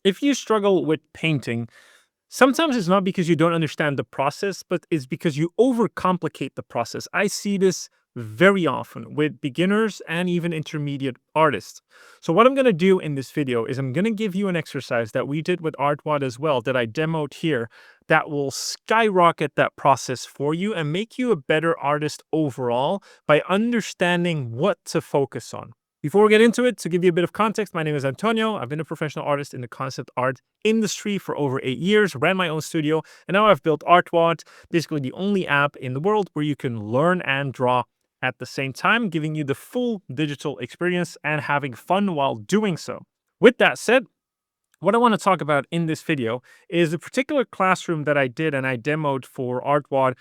If you struggle with painting, sometimes it's not because you don't understand the process, but it's because you overcomplicate the process. I see this very often with beginners and even intermediate artists. So what I'm going to do in this video is I'm going to give you an exercise that we did with Artwod as well, that I demoed here, that will skyrocket that process for you and make you a better artist overall by understanding what to focus on. Before we get into it, to give you a bit of context, my name is Antonio. I've been a professional artist in the concept art industry for over 8 years, ran my own studio, and now I've built Artwod, basically the only app in the world where you can learn and draw at the same time, giving you the full digital experience and having fun while doing so. With that said, what I want to talk about in this video is a particular classroom that I did and I demoed for Artwod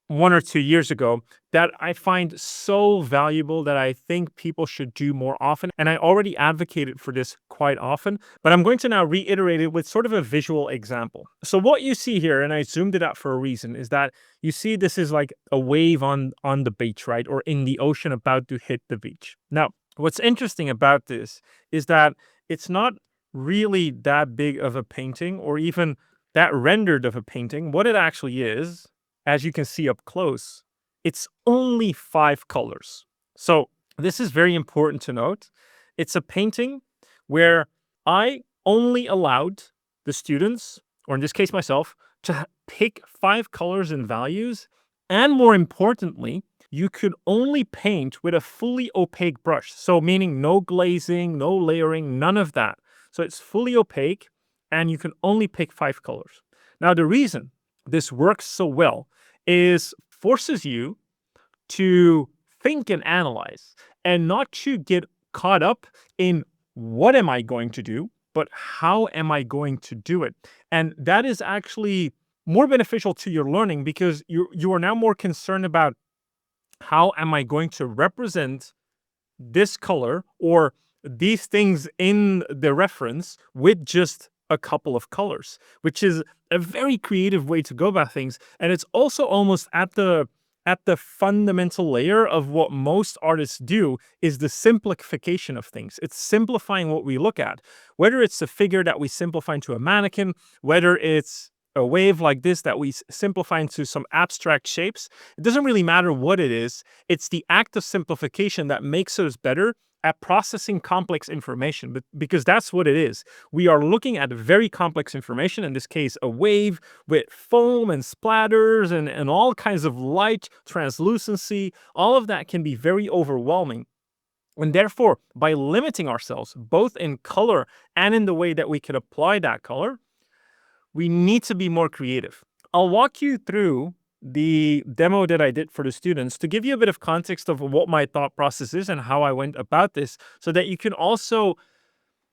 1 or 2 years ago that I find so valuable that I think people should do more often. And I already advocated for this quite often, but I'm going to now reiterate it with sort of a visual example. So what you see here, and I zoomed it out for a reason, is that you see this is like a wave on the beach, right? Or in the ocean about to hit the beach. Now, what's interesting about this is that it's not really that big of a painting or even that rendered of a painting. What it actually is, as you can see up close, it's only 5 colors. So this is very important to note. It's a painting where I only allowed the students, or in this case myself, to pick 5 colors and values. And more importantly, you could only paint with a fully opaque brush. So meaning no glazing, no layering, none of that. So it's fully opaque and you can only pick 5 colors. Now, the reason this works so well is forces you to think and analyze and not to get caught up in what am I going to do, but how am I going to do it? And that is actually more beneficial to your learning because you are now more concerned about how am I going to represent this color or these things in the reference with just a couple of colors, which is a very creative way to go about things. And it's also almost at the fundamental layer of what most artists do is the simplification of things. It's simplifying what we look at, whether it's a figure that we simplify into a mannequin, whether it's a wave like this that we simplify into some abstract shapes. It doesn't really matter what it is. It's the act of simplification that makes us better at processing complex information, but because that's what it is. We are looking at very complex information, in this case, a wave with foam and splatters and all kinds of light, translucency. All of that can be very overwhelming. And therefore, by limiting ourselves, both in color and in the way that we can apply that color, we need to be more creative. I'll walk you through the demo that I did for the students to give you a bit of context of what my thought process is and how I went about this so that you can also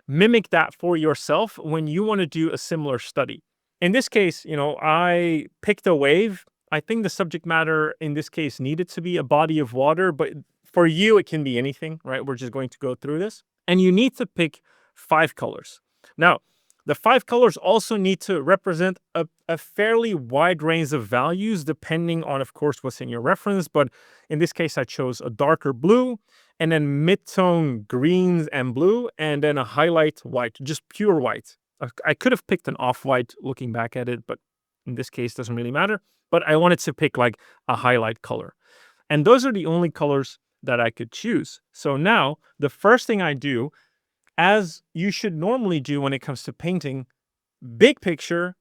mimic that for yourself when you want to do a similar study. In this case, I picked a wave. I think the subject matter in this case needed to be a body of water, but for you, it can be anything, right? We're just going to go through this. And you need to pick 5 colors. Now, the 5 colors also need to represent a fairly wide range of values, depending on, of course, what's in your reference. But in this case, I chose a darker blue, and then mid-tone greens and blue, and then a highlight white, just pure white. I could have picked an off-white looking back at it, but in this case, it doesn't really matter. But I wanted to pick like a highlight color. And those are the only colors that I could choose. So now, the first thing I do, as you should normally do when it comes to painting, big picture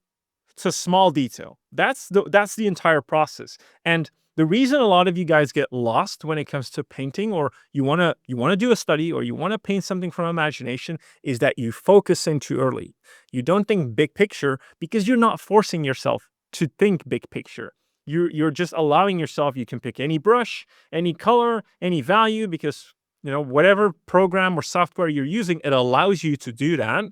to small detail. That's the entire process. And the reason a lot of you guys get lost when it comes to painting, or you want to do a study, or you want to paint something from imagination, is that you focus in too early. You don't think big picture because you're not forcing yourself to think big picture. You're just allowing yourself. You can pick any brush, any color, any value, because whatever program or software you're using, it allows you to do that.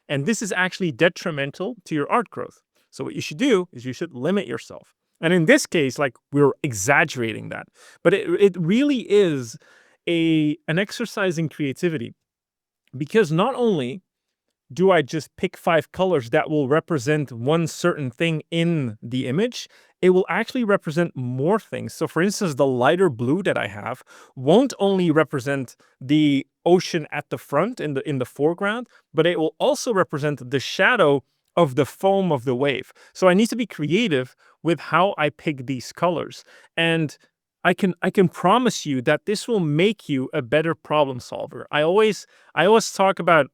And this is actually detrimental to your art growth. So what you should do is you should limit yourself. And in this case, like, we're exaggerating that. But it really is an exercise in creativity. Because not only do I just pick 5 colors that will represent one certain thing in the image? It will actually represent more things. So for instance, the lighter blue that I have won't only represent the ocean at the front in the foreground, but it will also represent the shadow of the foam of the wave. So I need to be creative with how I pick these colors. And I can promise you that this will make you a better problem solver. I always talk about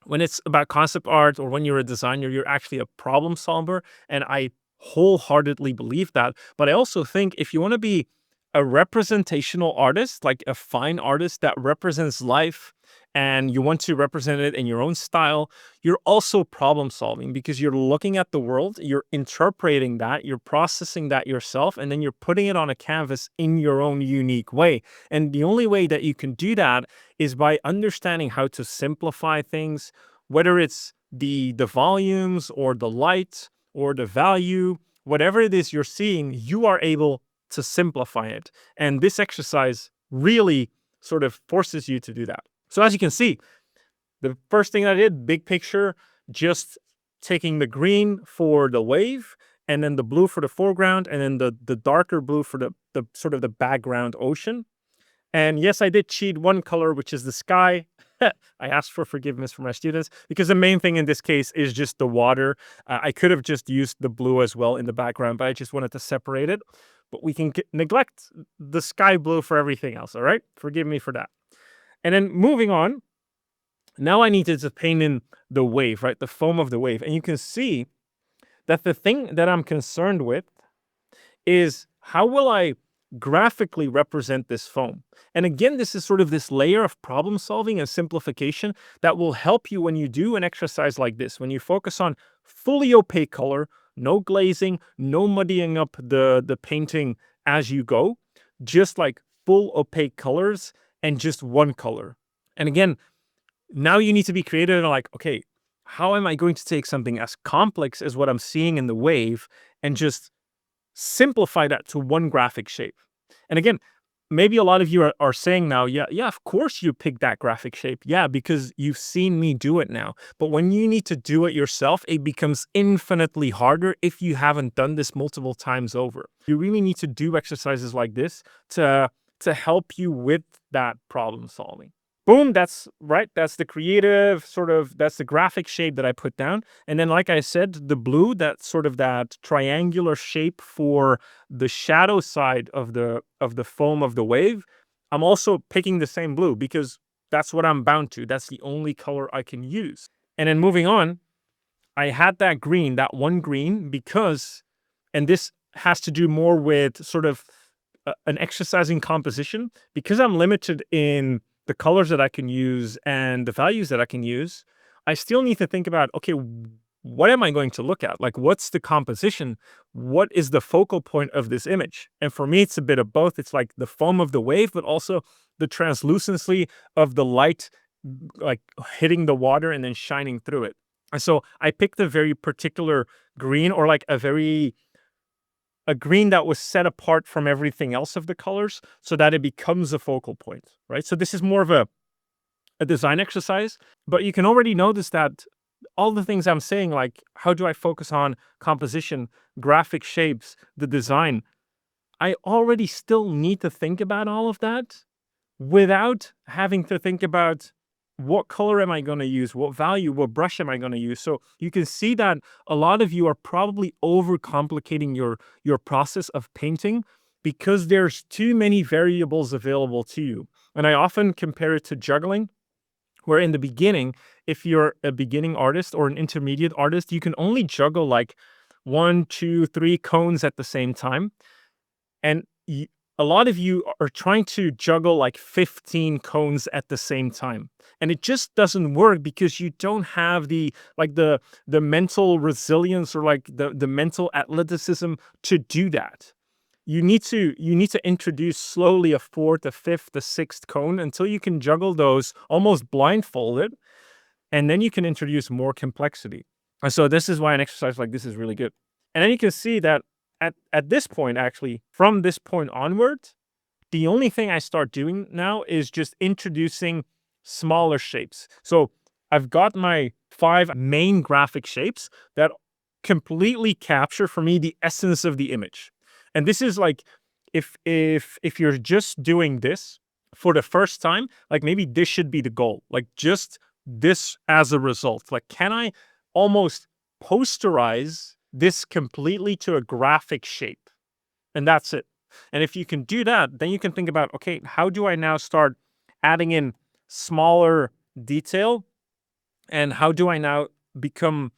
when it's about concept art or when you're a designer, you're actually a problem solver. And I wholeheartedly believe that. But I also think if you want to be a representational artist, like a fine artist that represents life and you want to represent it in your own style, you're also problem solving because you're looking at the world, you're interpreting that, you're processing that yourself, and then you're putting it on a canvas in your own unique way. And the only way that you can do that is by understanding how to simplify things, whether it's the volumes or the light or the value, whatever it is you're seeing, you are able to simplify it. And this exercise really sort of forces you to do that. So as you can see, the first thing I did, big picture, just taking the green for the wave and then the blue for the foreground and then the darker blue for the sort of the background ocean. And yes, I did cheat one color, which is the sky. I asked for forgiveness from my students because the main thing in this case is just the water. I could have just used the blue as well in the background, but I just wanted to separate it. But we can neglect the sky blue for everything else, all right? Forgive me for that. And then moving on, now I needed to paint in the wave, right? The foam of the wave. And you can see that the thing that I'm concerned with is how will I graphically represent this foam? And again, this is sort of this layer of problem solving and simplification that will help you when you do an exercise like this, when you focus on fully opaque color, no glazing, no muddying up the painting as you go, just like full opaque colors and just one color. And again, now you need to be creative and like, okay, how am I going to take something as complex as what I'm seeing in the wave and just simplify that to one graphic shape? And again, maybe a lot of you are saying now, yeah, of course you pick that graphic shape. Yeah, because you've seen me do it now. But when you need to do it yourself, it becomes infinitely harder if you haven't done this multiple times over. You really need to do exercises like this to help you with that problem solving. Boom, that's right. That's the creative sort of, that's the graphic shape that I put down. And then, like I said, the blue, that's sort of that triangular shape for the shadow side of the foam of the wave. I'm also picking the same blue because that's what I'm bound to. That's the only color I can use. And then moving on, I had that green, that one green, because, and this has to do more with sort of an exercise in composition, because I'm limited in the colors that I can use and the values that I can use. I still need to think about, okay, what am I going to look at? Like, what's the composition? What is the focal point of this image? And for me, it's a bit of both. It's like the foam of the wave, but also the translucency of the light, like hitting the water and then shining through it. And so I picked a very particular green, or like a green that was set apart from everything else of the colors so that it becomes a focal point, right? So this is more of a design exercise, but you can already notice that all the things I'm saying, like how do I focus on composition, graphic shapes, the design, I already still need to think about all of that without having to think about what color am I going to use, what value, what brush am I going to use. So you can see that a lot of you are probably overcomplicating your process of painting because there's too many variables available to you. And I often compare it to juggling, where in the beginning, if you're a beginning artist or an intermediate artist, you can only juggle like 1, 2, 3 cones at the same time. And a lot of you are trying to juggle like 15 cones at the same time. And it just doesn't work because you don't have the mental resilience or like the mental athleticism to do that. You need to introduce slowly a 4th, a 5th, a 6th cone until you can juggle those almost blindfolded. And then you can introduce more complexity. And so this is why an exercise like this is really good. And then you can see that at this point, actually, from this point onward, the only thing I start doing now is just introducing smaller shapes. So I've got my 5 main graphic shapes that completely capture for me the essence of the image. And this is like, if you're just doing this for the first time, like maybe this should be the goal. Like just this as a result. Like, can I almost posterize this completely to a graphic shape? And that's it. And if you can do that, then you can think about, okay, how do I now start adding in smaller detail? And how do I now become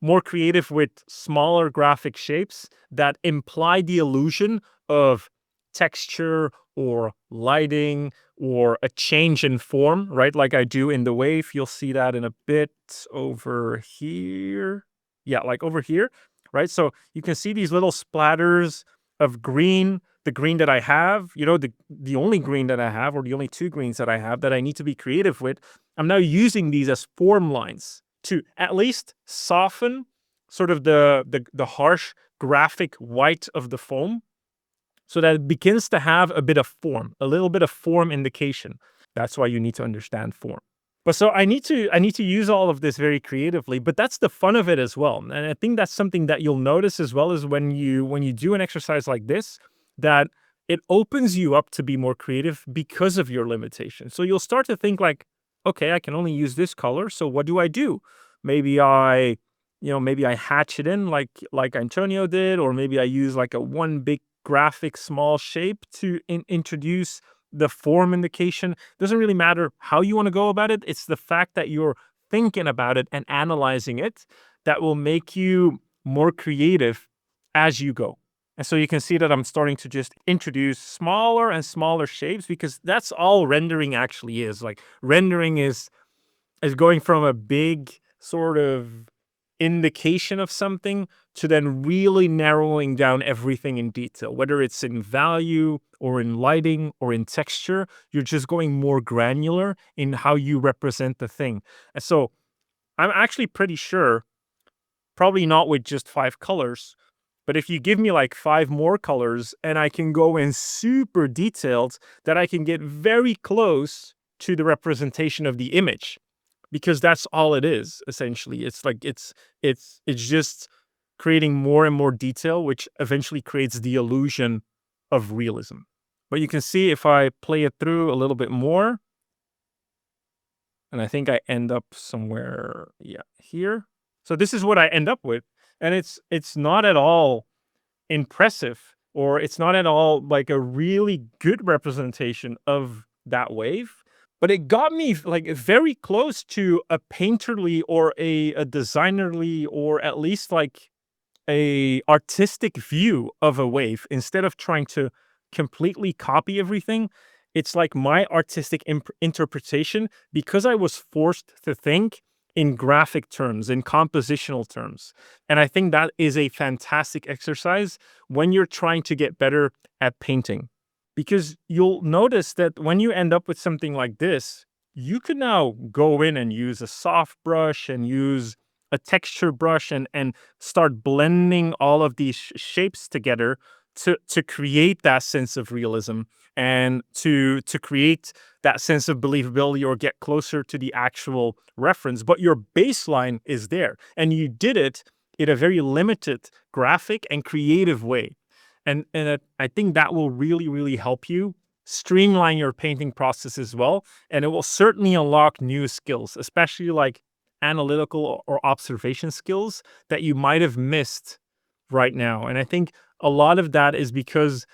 more creative with smaller graphic shapes that imply the illusion of texture or lighting or a change in form, right? Like I do in the wave. You'll see that in a bit over here. Yeah, like over here, right? So you can see these little splatters of green, the green that I have, the only green that I have, or the only 2 greens that I have that I need to be creative with. I'm now using these as form lines to at least soften sort of the harsh graphic white of the foam so that it begins to have a bit of form, a little bit of form indication. That's why you need to understand form. But so I need to use all of this very creatively, but that's the fun of it as well. And I think that's something that you'll notice as well as when you do an exercise like this, that it opens you up to be more creative because of your limitations. So you'll start to think like, okay, I can only use this color, so what do I do? Maybe maybe I hatch it in like Antonio did, or maybe I use like a one big graphic small shape to introduce the form indication. Doesn't really matter how you want to go about it. It's the fact that you're thinking about it and analyzing it that will make you more creative as you go. And so you can see that I'm starting to just introduce smaller and smaller shapes because that's all rendering actually is. Like rendering is going from a big sort of indication of something to then really narrowing down everything in detail, whether it's in value or in lighting or in texture. You're just going more granular in how you represent the thing. And so I'm actually pretty sure, probably not with just 5 colors, but if you give me like 5 more colors and I can go in super detailed, that I can get very close to the representation of the image, because that's all it is essentially. It's like it's just creating more and more detail, which eventually creates the illusion of realism. But you can see if I play it through a little bit more, and I think I end up somewhere, yeah, here. So this is what I end up with, and it's not at all impressive, or it's not at all like a really good representation of that wave, but it got me like very close to a painterly or a designerly, or at least like a artistic view of a wave. Instead of trying to completely copy everything, it's like my artistic interpretation, because I was forced to think in graphic terms, in compositional terms. And I think that is a fantastic exercise when you're trying to get better at painting, because you'll notice that when you end up with something like this, you can now go in and use a soft brush and use a texture brush and start blending all of these shapes together to create that sense of realism, and to create that sense of believability, or get closer to the actual reference. But your baseline is there, and you did it in a very limited graphic and creative way. And I think that will really, really help you streamline your painting process as well. And it will certainly unlock new skills, especially like analytical or observation skills that you might have missed right now. And I think a lot of that is because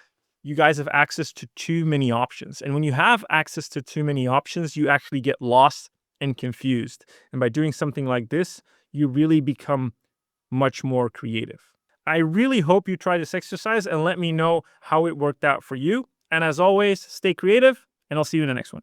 you guys have access to too many options. And when you have access to too many options, you actually get lost and confused. And by doing something like this, you really become much more creative. I really hope you try this exercise and let me know how it worked out for you. And as always, stay creative, and I'll see you in the next one.